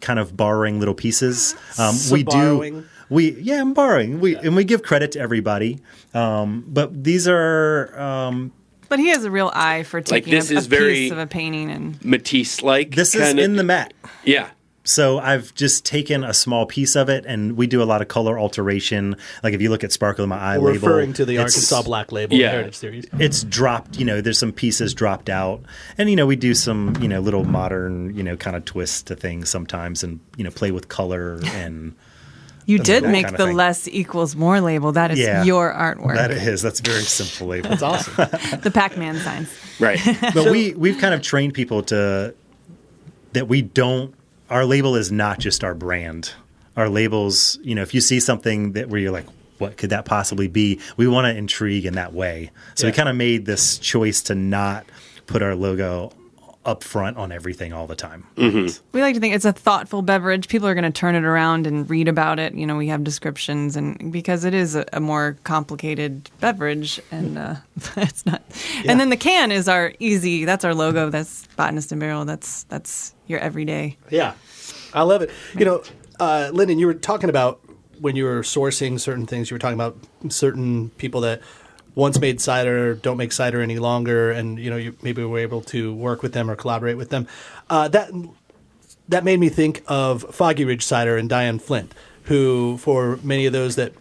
kind of borrowing little pieces. Borrowing? I'm borrowing. And we give credit to everybody. But these are But he has a real eye for taking this a is very piece of a painting and Matisse-like. this is in the mat. Yeah. So I've just taken a small piece of it, and we do a lot of color alteration. Like if you look at Sparkle in My Eye We're label, referring to the Arkansas Black label, Yeah. Heritage Series. it's dropped. There's some pieces dropped out, and we do some little modern kind of twists to things sometimes, and play with color and. you did that make kind of the thing. less equals more label. That is your artwork. That's a very simple label. That's awesome. The Pac-Man signs. Right. But we've kind of trained people that we don't. Our label is not just our brand. Our labels, if you see something where you're like, what could that possibly be? We want to intrigue in that way. So we kind of made this choice to not put our logo up front on everything all the time. Mm-hmm. We like to think it's a thoughtful beverage. People are going to turn it around and read about it. We have descriptions, and because it is a more complicated beverage, and it's not. Yeah. And then the can is our easy. That's our logo. That's Botanist and Barrel. That's your everyday. Yeah, I love it. Lyndon, you were talking about when you were sourcing certain things. You were talking about certain people that once made cider, don't make cider any longer, and you maybe were able to work with them or collaborate with them. That that made me think of Foggy Ridge Cider and Diane Flint, who, for many of those that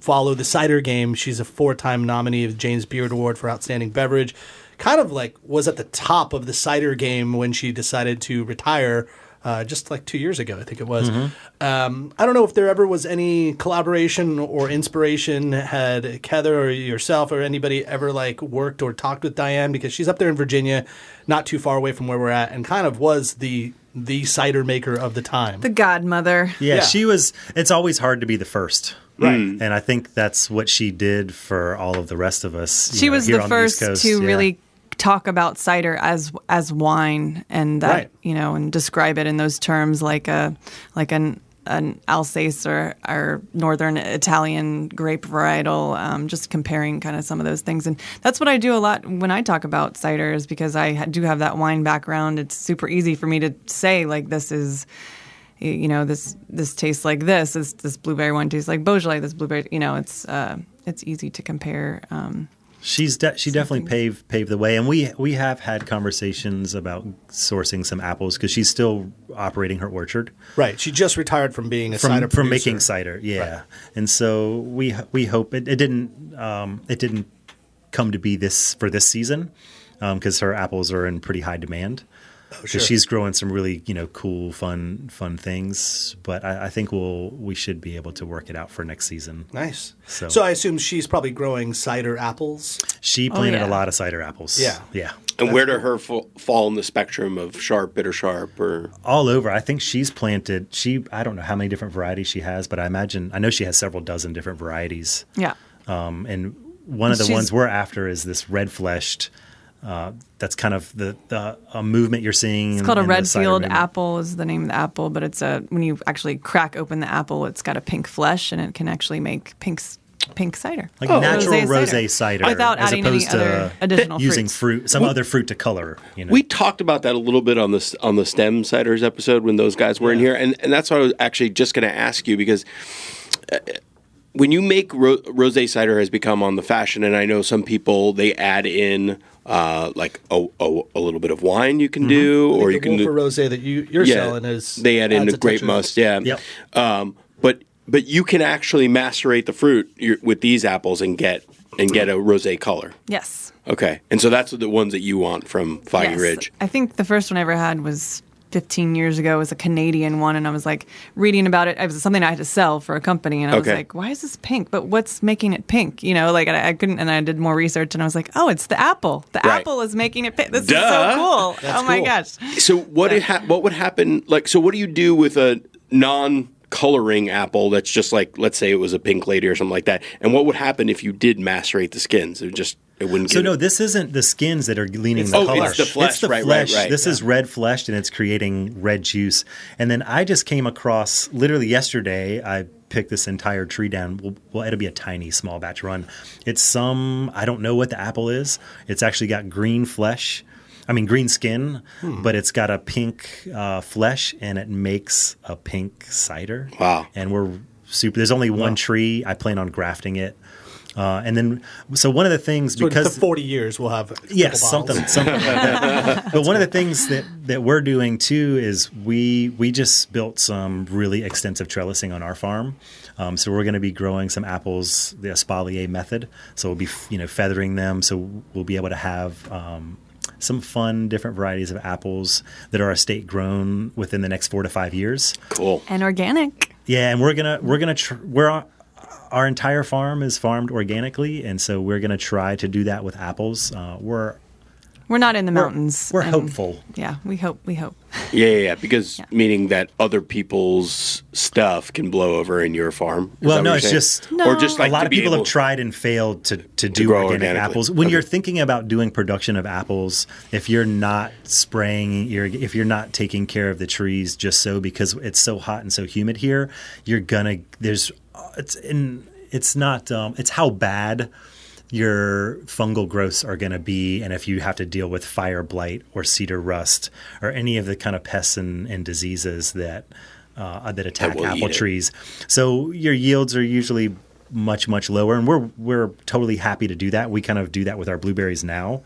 follow the cider game, she's a 4-time nominee of the James Beard Award for Outstanding Beverage. Kind of like was at the top of the cider game when she decided to retire just like 2 years ago, I think it was. I don't know if there ever was any collaboration or inspiration. Had Heather or yourself or anybody ever like worked or talked with Diane, because she's up there in Virginia, not too far away from where we're at, and kind of was the cider maker of the time. The godmother. Yeah, she was. It's always hard to be the first. Right. And I think that's what she did for all of the rest of us. She was here the on the East first Coast. to really talk about cider as wine, and that and describe it in those terms, like an Alsace or northern Italian grape varietal, just comparing kind of some of those things. And that's what I do a lot when I talk about ciders, because I do have that wine background. It's super easy for me to say, like, this is, this tastes like this. This blueberry one tastes like Beaujolais. This blueberry, it's easy to compare. She definitely paved the way, and we have had conversations about sourcing some apples because she's still operating her orchard. Right, she just retired from being a cider producer. From making cider, yeah. Right. And so we hope it didn't come to be this for this season because her apples are in pretty high demand. Oh, sure. She's growing some really cool, fun things, but I think we should be able to work it out for next season. Nice. So I assume she's probably growing cider apples. She planted a lot of cider apples. Yeah. And where do her fall in the spectrum of sharp, bitter sharp, or all over? I think she's planted. I don't know how many different varieties she has, but I know she has several dozen different varieties. Yeah. And one of the ones we're after is this red fleshed. That's kind of the movement you're seeing. It's called a Redfield apple is the name of the apple, but it's when you actually crack open the apple, it's got a pink flesh, and it can actually make pink cider. Like natural rosé cider. Without adding any other additional using some other fruit to color. We talked about that a little bit on the STEM ciders episode when those guys were in here, and that's what I was actually just going to ask you, because when you make rosé cider has become on the fashion, and I know some people, they add in like a little bit of wine you can do, or you can do for rosé that you're selling is they add in the grape must, Yep. But you can actually macerate the fruit with these apples and get a rosé color. Yes. Okay, and so that's the ones that you want from Foggy Ridge. I think the first one I ever had was 15 years ago. It was a Canadian one, and I was like reading about it. It was something I had to sell for a company, and I was like, why is this pink? But what's making it pink? I couldn't, and I did more research, and I was like, oh, it's the apple. The apple is making it pink. This is so cool. That's my cool. gosh. So what would happen, so what do you do with a non-coloring apple that's just like, let's say it was a pink lady or something like that, and what would happen if you did macerate the skins? It wouldn't. So this isn't the skins that are leaning the color. It's the flesh. It's the right. This is red fleshed, and it's creating red juice. And then I just came across, literally yesterday, I picked this entire tree down. Well, it'll be a tiny, small batch run. It's I don't know what the apple is. It's actually got green skin, but it's got a pink flesh, and it makes a pink cider. Wow. And there's only one tree. I plan on grafting it. And then, so one of the things, because for 40 years we'll have something like that. But one of the things that we're doing too is we just built some really extensive trellising on our farm. So we're going to be growing some apples the espalier method. So we'll be feathering them. So we'll be able to have some fun different varieties of apples that are estate grown within the next 4 to 5 years. Cool. And organic. Yeah, and our entire farm is farmed organically, and so we're going to try to do that with apples. We're not in the mountains. We're hopeful. Yeah, we hope. Yeah. Because meaning that other people's stuff can blow over in your farm. Well, no, it's just or just like a lot of people have tried and failed to do organic apples. When you're thinking about doing production of apples, if you're not spraying, if you're not taking care of the trees just so because it's so hot and so humid here, it's how bad your fungal growths are going to be, and if you have to deal with fire blight or cedar rust or any of the kind of pests and diseases that attack apple trees. So your yields are usually much, much lower, and we're totally happy to do that. We kind of do that with our blueberries now.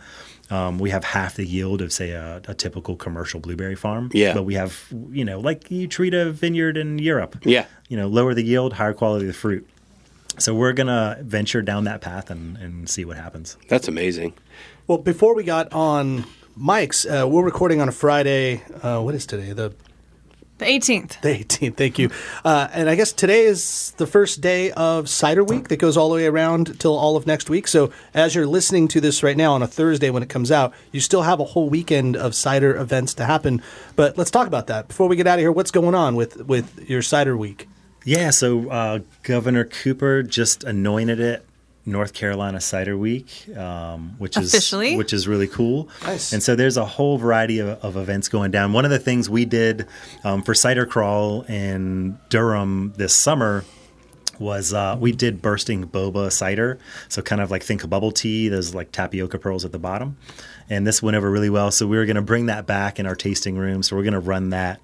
We have half the yield of, say, a typical commercial blueberry farm. Yeah. But we have, like you treat a vineyard in Europe. Yeah. Lower the yield, higher quality of the fruit. So we're going to venture down that path and see what happens. That's amazing. Well, before we got on Mike's, we're recording on a Friday. What is today? The 18th. The 18th, thank you. And I guess today is the first day of Cider Week that goes all the way around till all of next week. So as you're listening to this right now on a Thursday when it comes out, you still have a whole weekend of cider events to happen. But let's talk about that. Before we get out of here, what's going on with your Cider Week? Yeah, so Governor Cooper just anointed it North Carolina Cider Week, which is really cool. Nice. And so there's a whole variety of events going down. One of the things we did for Cider Crawl in Durham this summer was we did bursting boba cider. So kind of like think of bubble tea, those like tapioca pearls at the bottom. And this went over really well. So we were going to bring that back in our tasting room. So we're going to run that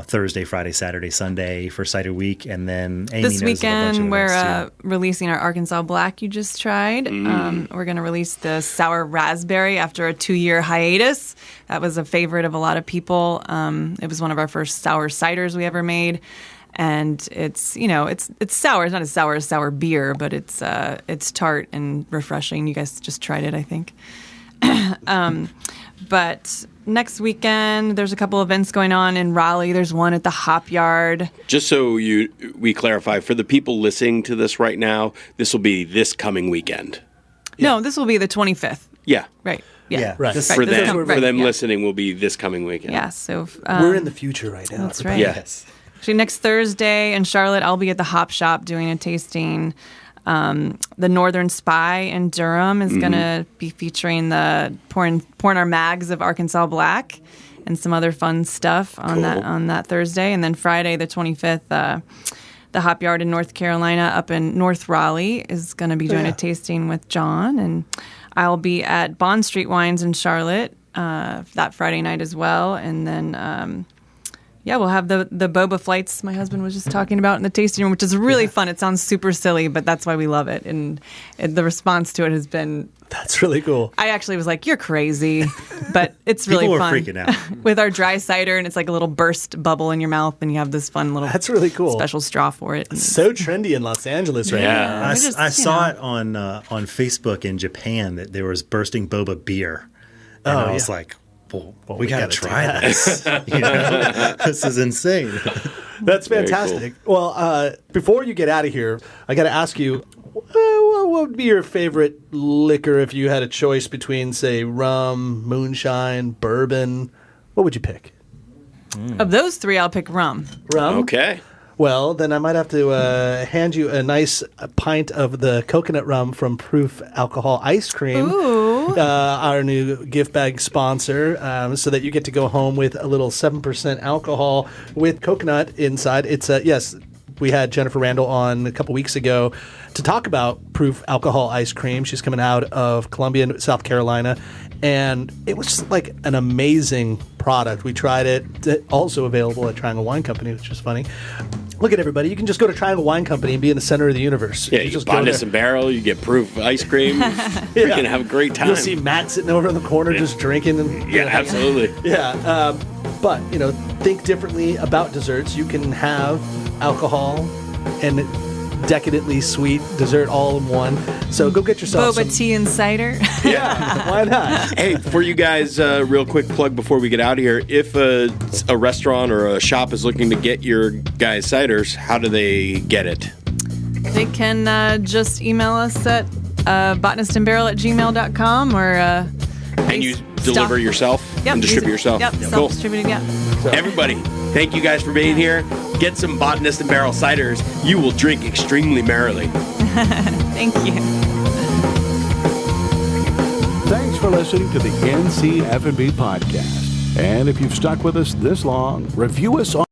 Thursday, Friday, Saturday, Sunday for Cider Week, and then Amy this weekend we're releasing our Arkansas Black you just tried. We're going to release the Sour Raspberry after a 2-year hiatus. That was a favorite of a lot of people. It was one of our first sour ciders we ever made, and it's sour. It's not as sour as sour beer, but it's tart and refreshing. You guys just tried it, I think. But next weekend, there's a couple events going on in Raleigh. There's one at the Hop Yard. Just so we clarify, for the people listening to this right now, this will be this coming weekend. No, this will be the 25th. Yeah. Right. Yeah. Right. For them listening will be this coming weekend. Yeah, so... we're in the future right now. That's right. Yes. Actually, next Thursday in Charlotte, I'll be at the Hop Shop doing a tasting. The Northern Spy in Durham is going to be featuring the pouring our mags of Arkansas Black and some other fun stuff on that Thursday. And then Friday, the 25th, the Hop Yard in North Carolina up in North Raleigh is going to be doing a tasting with John. And I'll be at Bond Street Wines in Charlotte that Friday night as well. And then... we'll have the boba flights my husband was just talking about in the tasting room, which is really fun. It sounds super silly, but that's why we love it. And the response to it has been... That's really cool. I actually was like, you're crazy, but it's really People fun. People were freaking out. With our dry cider, and it's like a little burst bubble in your mouth, and you have this fun little... That's really cool. Special straw for it. It's so trendy in Los Angeles right now. I saw it on Facebook in Japan that there was bursting boba beer. And I was like... Well, we got to try this. This is insane. That's fantastic. Cool. Well, before you get out of here, I got to ask you, what would be your favorite liquor if you had a choice between, say, rum, moonshine, bourbon? What would you pick? Of those three, I'll pick rum. Rum? Okay. Well, then I might have to hand you a nice pint of the coconut rum from Proof Alcohol Ice Cream, our new gift bag sponsor, so that you get to go home with a little 7% alcohol with coconut inside. It's yes, we had Jennifer Randall on a couple weeks ago to talk about Proof Alcohol Ice Cream. She's coming out of Columbia, South Carolina. And it was just like an amazing product. We tried it. It's also available at Triangle Wine Company, which is funny. Look at everybody. You can just go to Triangle Wine Company and be in the center of the universe. Yeah, you just Botanist Barrel. You get Proof ice cream. You can have a great time. You'll see Matt sitting over in the corner just drinking. And, absolutely. Yeah. But, think differently about desserts. You can have alcohol and decadently sweet dessert all in one. So go get yourself boba tea and cider. Yeah, why not? Hey, for you guys, real quick plug before we get out of here. If a restaurant or a shop is looking to get your guys' ciders, how do they get it? They can just email us at botanistandbarrel@gmail.com or... and you deliver yourself and distribute yourself? Yep, self-distributed, So everybody, thank you guys for being here. Get some Botanist and Barrel ciders. You will drink extremely merrily. Thank you. Thanks for listening to the NC F&B podcast. And if you've stuck with us this long, review us on